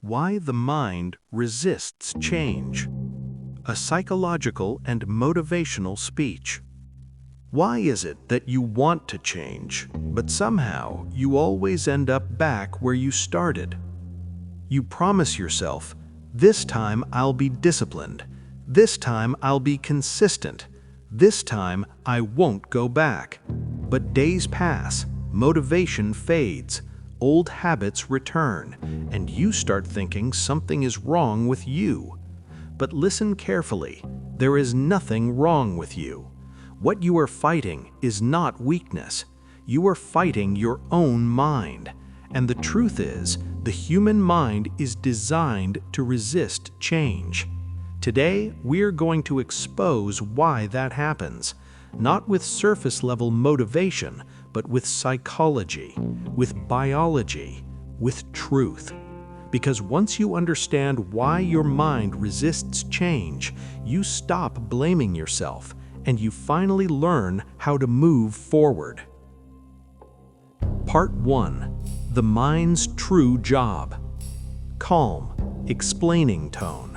Why the mind resists change. A psychological and motivational speech. Why is it that you want to change, but somehow you always end up back where you started? You promise yourself, this time I'll be disciplined, this time I'll be consistent, this time I won't go back. But days pass, motivation fades, old habits return, and you start thinking something is wrong with you. But listen carefully, there is nothing wrong with you. What you are fighting is not weakness. You are fighting your own mind. And the truth is, the human mind is designed to resist change. Today, we're going to expose why that happens, not with surface-level motivation, but with psychology, with biology, with truth. Because once you understand why your mind resists change, you stop blaming yourself, and you finally learn how to move forward. Part 1. The mind's true job. Calm, explaining tone.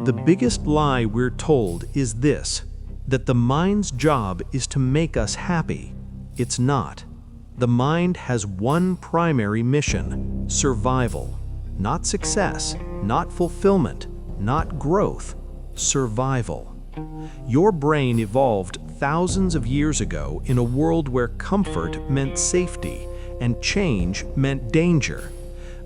The biggest lie we're told is this, that the mind's job is to make us happy. It's not. The mind has one primary mission: survival. Not success, not fulfillment, not growth. Survival. Your brain evolved thousands of years ago in a world where comfort meant safety and change meant danger.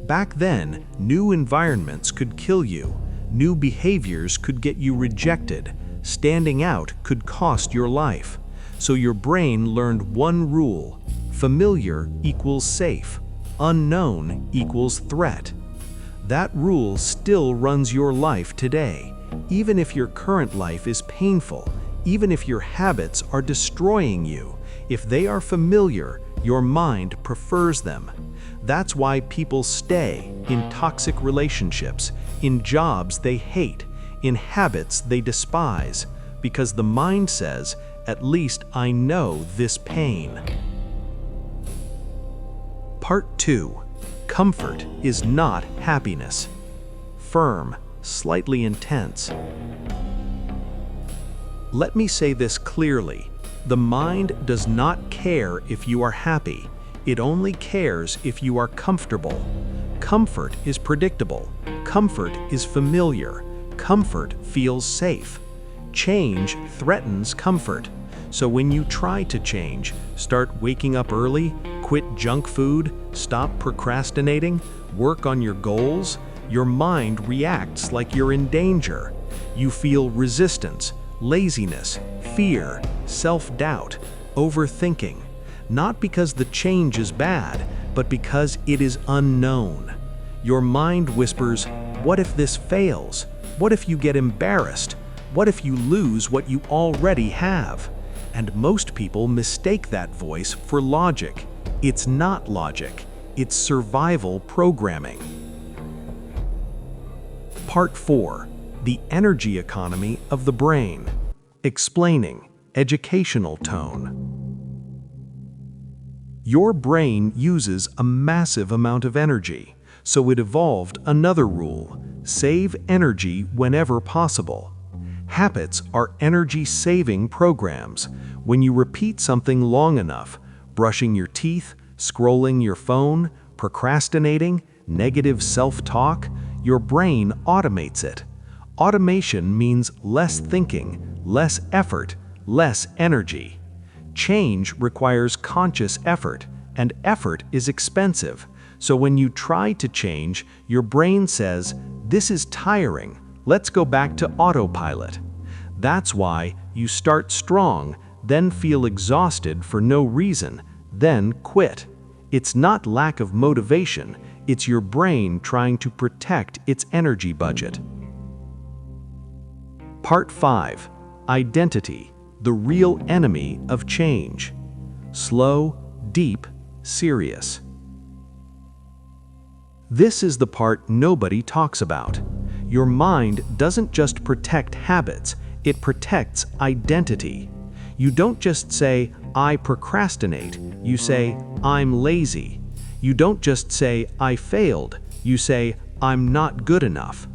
Back then, new environments could kill you, new behaviors could get you rejected, standing out could cost your life. So your brain learned one rule: familiar equals safe, unknown equals threat. That rule still runs your life today. Even if your current life is painful, even if your habits are destroying you, if they are familiar, your mind prefers them. That's why people stay in toxic relationships, in jobs they hate, in habits they despise, because the mind says, at least I know this pain. Part 2. Comfort is not happiness. Firm, slightly intense. Let me say this clearly. The mind does not care if you are happy. It only cares if you are comfortable. Comfort is predictable. Comfort is familiar. Comfort feels safe. Change threatens comfort. So when you try to change, start waking up early, quit junk food, stop procrastinating, work on your goals, your mind reacts like you're in danger. You feel resistance, laziness, fear, self-doubt, overthinking. Not because the change is bad, but because it is unknown. Your mind whispers, what if this fails? What if you get embarrassed? What if you lose what you already have? And most people mistake that voice for logic. It's not logic, it's survival programming. Part 4. The energy economy of the brain. Explaining, educational tone. Your brain uses a massive amount of energy, so it evolved another rule: save energy whenever possible. Habits are energy-saving programs. When you repeat something long enough, brushing your teeth, scrolling your phone, procrastinating, negative self-talk, your brain automates it. Automation means less thinking, less effort, less energy. Change requires conscious effort, and effort is expensive. So when you try to change, your brain says, "This is tiring. Let's go back to autopilot." That's why you start strong, then feel exhausted for no reason, then quit. It's not lack of motivation, it's your brain trying to protect its energy budget. Part 5. Identity, the real enemy of change. Slow, deep, serious. This is the part nobody talks about. Your mind doesn't just protect habits, it protects identity. You don't just say, I procrastinate. You say, I'm lazy. You don't just say, "I failed." You say, "I'm not good enough."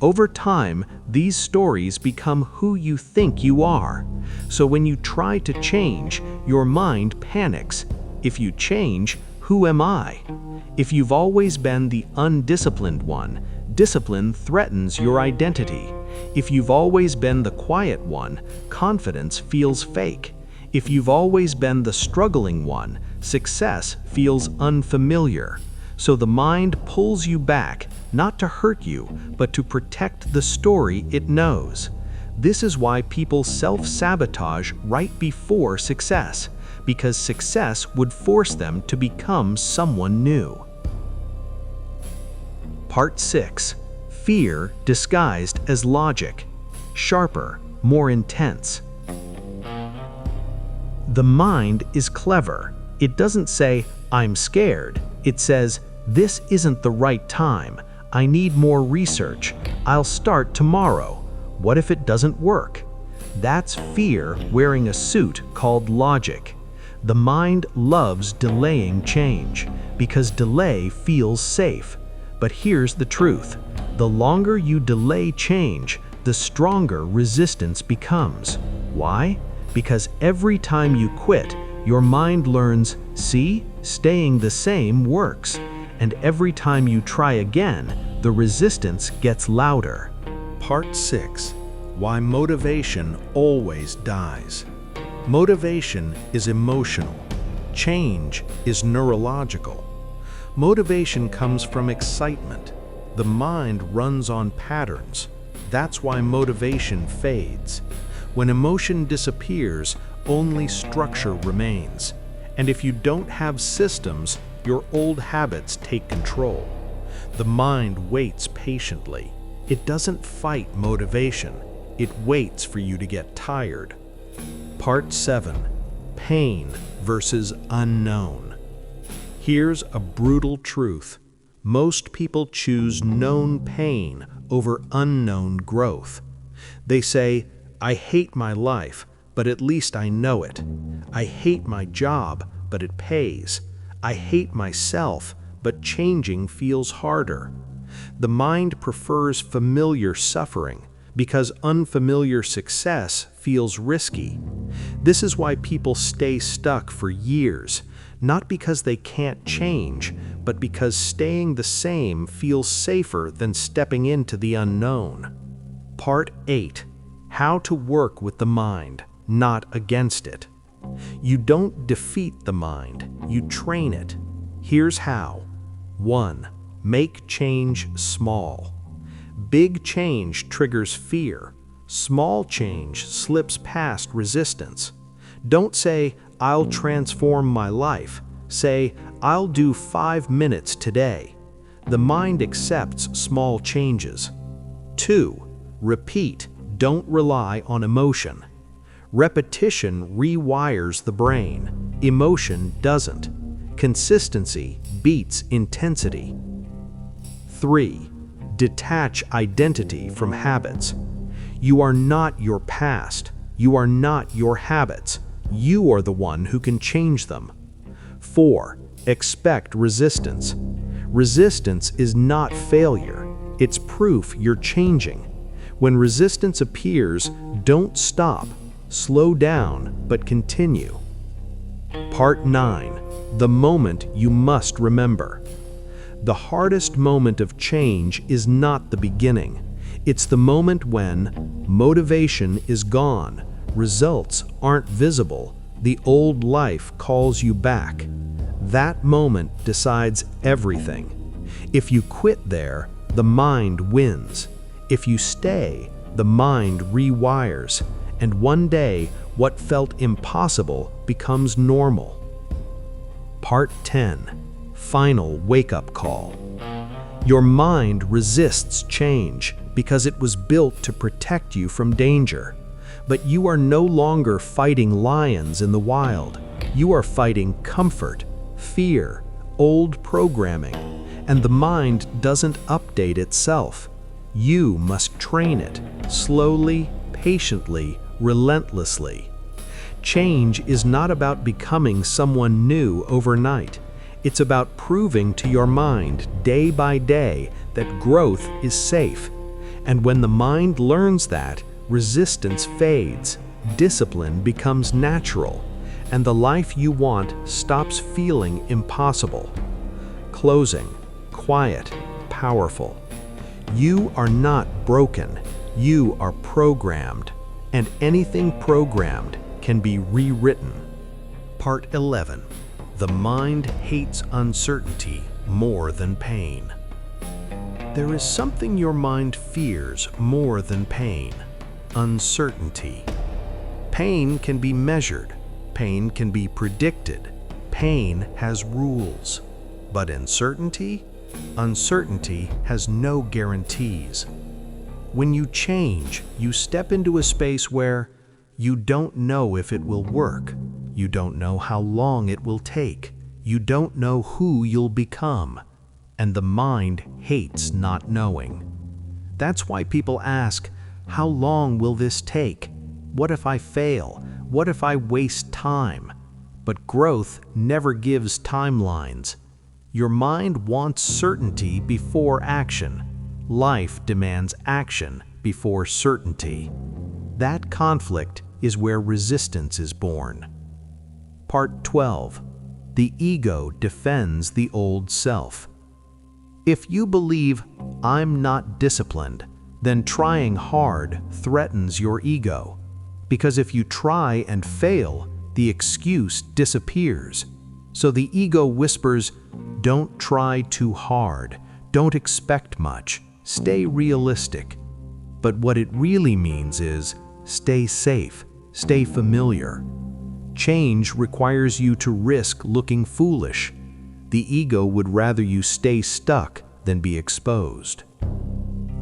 Over time, these stories become who you think you are. So when you try to change, your mind panics. If you change, who am I? If you've always been the undisciplined one, discipline threatens your identity. If you've always been the quiet one, confidence feels fake. If you've always been the struggling one, success feels unfamiliar. So the mind pulls you back, not to hurt you, but to protect the story it knows. This is why people self-sabotage right before success, because success would force them to become someone new. Part 6. Fear disguised as logic. Sharper, more intense. The mind is clever. It doesn't say, "I'm scared." It says, "This isn't the right time. I need more research. I'll start tomorrow. What if it doesn't work?" That's fear wearing a suit called logic. The mind loves delaying change because delay feels safe. But here's the truth. The longer you delay change, the stronger resistance becomes. Why? Because every time you quit, your mind learns, "See, staying the same works." And every time you try again, the resistance gets louder. Part 6. Why motivation always dies. Motivation is emotional. Change is neurological. Motivation comes from excitement. The mind runs on patterns. That's why motivation fades. When emotion disappears, only structure remains. And if you don't have systems, your old habits take control. The mind waits patiently. It doesn't fight motivation. It waits for you to get tired. Part 7. Pain versus unknown. Here's a brutal truth. Most people choose known pain over unknown growth. They say, "I hate my life, but at least I know it. I hate my job, but it pays. I hate myself, but changing feels harder." The mind prefers familiar suffering because unfamiliar success feels risky. This is why people stay stuck for years, not because they can't change, but because staying the same feels safer than stepping into the unknown. Part 8. How to work with the mind, not against it. You don't defeat the mind, you train it. Here's how. 1. Make change small. Big change triggers fear. Small change slips past resistance. Don't say, "I'll transform my life." Say, "I'll do 5 minutes today." The mind accepts small changes. 2. Repeat, don't rely on emotion. Repetition rewires the brain. Emotion doesn't. Consistency beats intensity. 3. Detach identity from habits. You are not your past. You are not your habits. You are the one who can change them. 4. Expect resistance. Resistance is not failure. It's proof you're changing. When resistance appears, don't stop. Slow down, but continue. Part 9. The moment you must remember. The hardest moment of change is not the beginning. It's the moment when motivation is gone, results aren't visible, the old life calls you back. That moment decides everything. If you quit there, the mind wins. If you stay, the mind rewires. And one day, what felt impossible becomes normal. Part 10. Final wake-up call. Your mind resists change because it was built to protect you from danger. But you are no longer fighting lions in the wild. You are fighting comfort, fear, old programming, and the mind doesn't update itself. You must train it, slowly, patiently, relentlessly. Change is not about becoming someone new overnight. It's about proving to your mind day by day that growth is safe. And when the mind learns that, resistance fades, discipline becomes natural, and the life you want stops feeling impossible. Closing, quiet, powerful. You are not broken, you are programmed, and anything programmed can be rewritten. Part 11. The mind hates uncertainty more than pain. There is something your mind fears more than pain: uncertainty. Pain can be measured, pain can be predicted, pain has rules. But uncertainty? Uncertainty has no guarantees. When you change, you step into a space where you don't know if it will work. You don't know how long it will take. You don't know who you'll become. And the mind hates not knowing. That's why people ask, how long will this take? What if I fail? What if I waste time? But growth never gives timelines. Your mind wants certainty before action. Life demands action before certainty. That conflict is where resistance is born. Part 12. The ego defends the old self. If you believe, I'm not disciplined, then trying hard threatens your ego. Because if you try and fail, the excuse disappears. So the ego whispers, don't try too hard, don't expect much, stay realistic. But what it really means is, stay safe, stay familiar. Change requires you to risk looking foolish. The ego would rather you stay stuck than be exposed.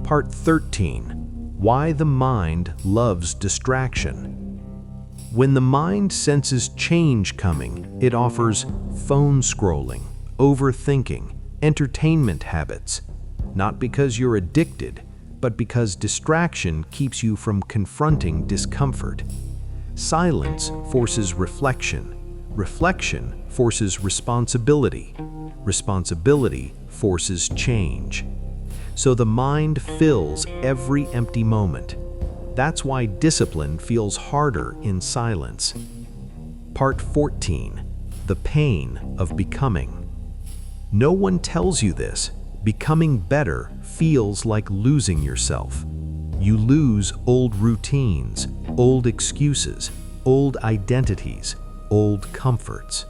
Part 13. Why the mind loves distraction. When the mind senses change coming, it offers phone scrolling, overthinking, entertainment habits. Not because you're addicted, but because distraction keeps you from confronting discomfort. Silence forces reflection. Reflection forces responsibility. Responsibility forces change. So the mind fills every empty moment. That's why discipline feels harder in silence. Part 14. The pain of becoming. No one tells you this. Becoming better feels like losing yourself. You lose old routines, old excuses, old identities, old comforts.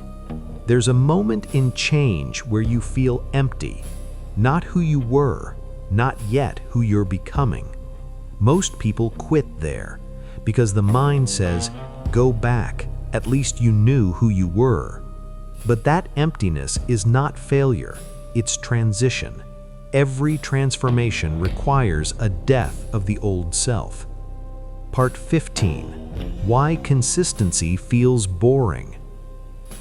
There's a moment in change where you feel empty, not who you were, not yet who you're becoming. Most people quit there because the mind says, go back, at least you knew who you were. But that emptiness is not failure, it's transition. Every transformation requires a death of the old self. Part 15. Why consistency feels boring.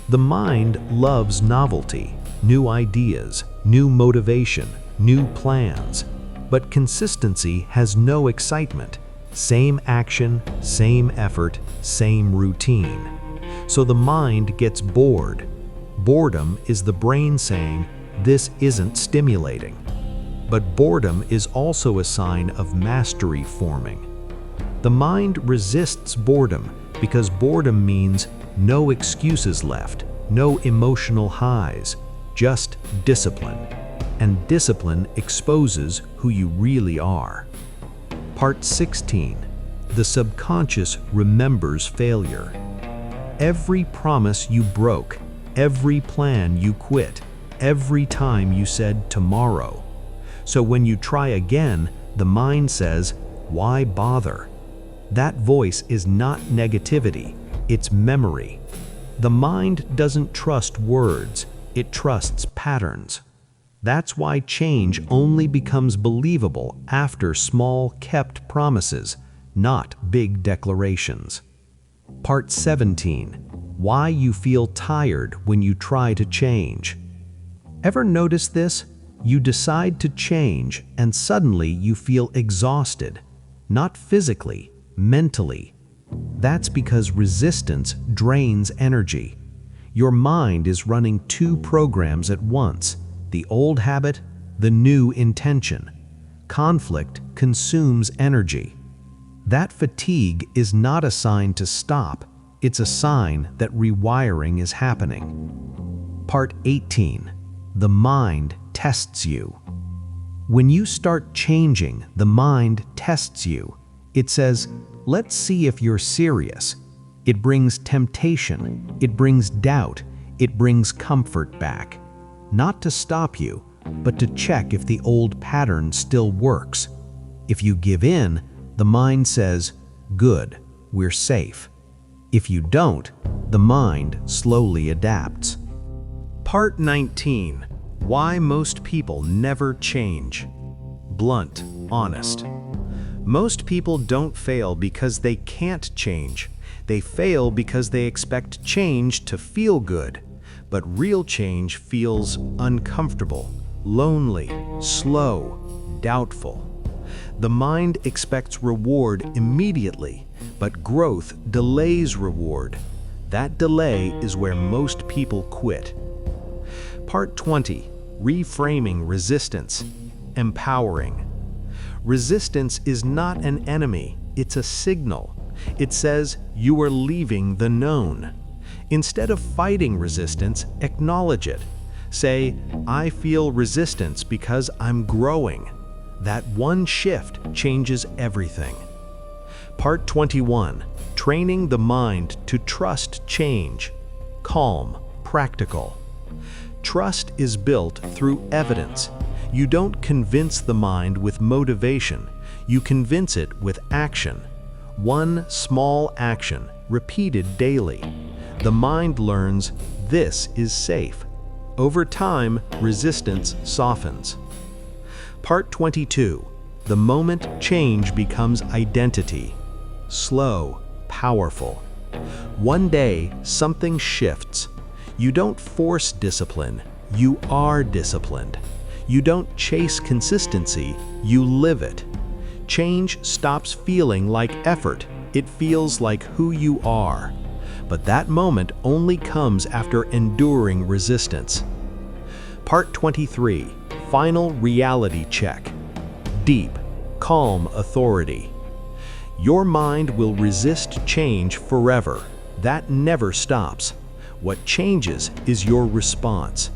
The mind loves novelty, new ideas, new motivation, new plans. But consistency has no excitement. Same action, same effort, same routine. So the mind gets bored. Boredom is the brain saying, this isn't stimulating. But boredom is also a sign of mastery forming. The mind resists boredom because boredom means no excuses left, no emotional highs, just discipline. And discipline exposes who you really are. Part 16. The subconscious remembers failure. Every promise you broke, every plan you quit, every time you said tomorrow. So when you try again, the mind says, why bother? That voice is not negativity, it's memory. The mind doesn't trust words, it trusts patterns. That's why change only becomes believable after small, kept promises, not big declarations. Part 17. Why you feel tired when you try to change. Ever notice this? You decide to change and suddenly you feel exhausted. Not physically, mentally. That's because resistance drains energy. Your mind is running two programs at once, the old habit, the new intention. Conflict consumes energy. That fatigue is not a sign to stop, it's a sign that rewiring is happening. Part 18. The mind tests you. When you start changing, the mind tests you. It says, let's see if you're serious. It brings temptation, it brings doubt, it brings comfort back. Not to stop you, but to check if the old pattern still works. If you give in, the mind says, good, we're safe. If you don't, the mind slowly adapts. Part 19. Why most people never change. Blunt, honest. Most people don't fail because they can't change. They fail because they expect change to feel good. But real change feels uncomfortable, lonely, slow, doubtful. The mind expects reward immediately, but growth delays reward. That delay is where most people quit. Part 20. Reframing resistance. Empowering. Resistance is not an enemy, it's a signal. It says you are leaving the known. Instead of fighting resistance, acknowledge it. Say, I feel resistance because I'm growing. That one shift changes everything. Part 21. Training the mind to trust change. Calm, practical. Trust is built through evidence. You don't convince the mind with motivation. You convince it with action. One small action, repeated daily. The mind learns, this is safe. Over time, resistance softens. Part 22. The moment change becomes identity. Slow, powerful. One day, something shifts. You don't force discipline, you are disciplined. You don't chase consistency, you live it. Change stops feeling like effort, it feels like who you are. But that moment only comes after enduring resistance. Part 23. Final reality check. Deep, calm authority. Your mind will resist change forever. That never stops. What changes is your response.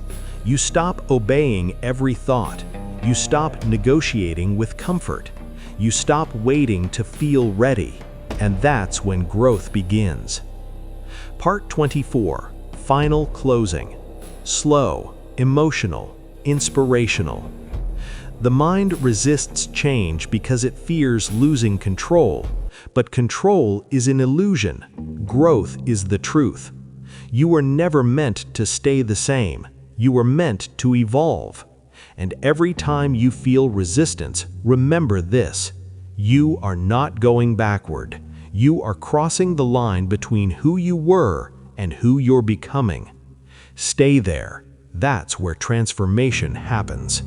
You stop obeying every thought. You stop negotiating with comfort. You stop waiting to feel ready. And that's when growth begins. Part 24. Final closing. Slow, emotional, inspirational. The mind resists change because it fears losing control. But control is an illusion. Growth is the truth. You were never meant to stay the same. You were meant to evolve. And every time you feel resistance, remember this. You are not going backward. You are crossing the line between who you were and who you're becoming. Stay there. That's where transformation happens.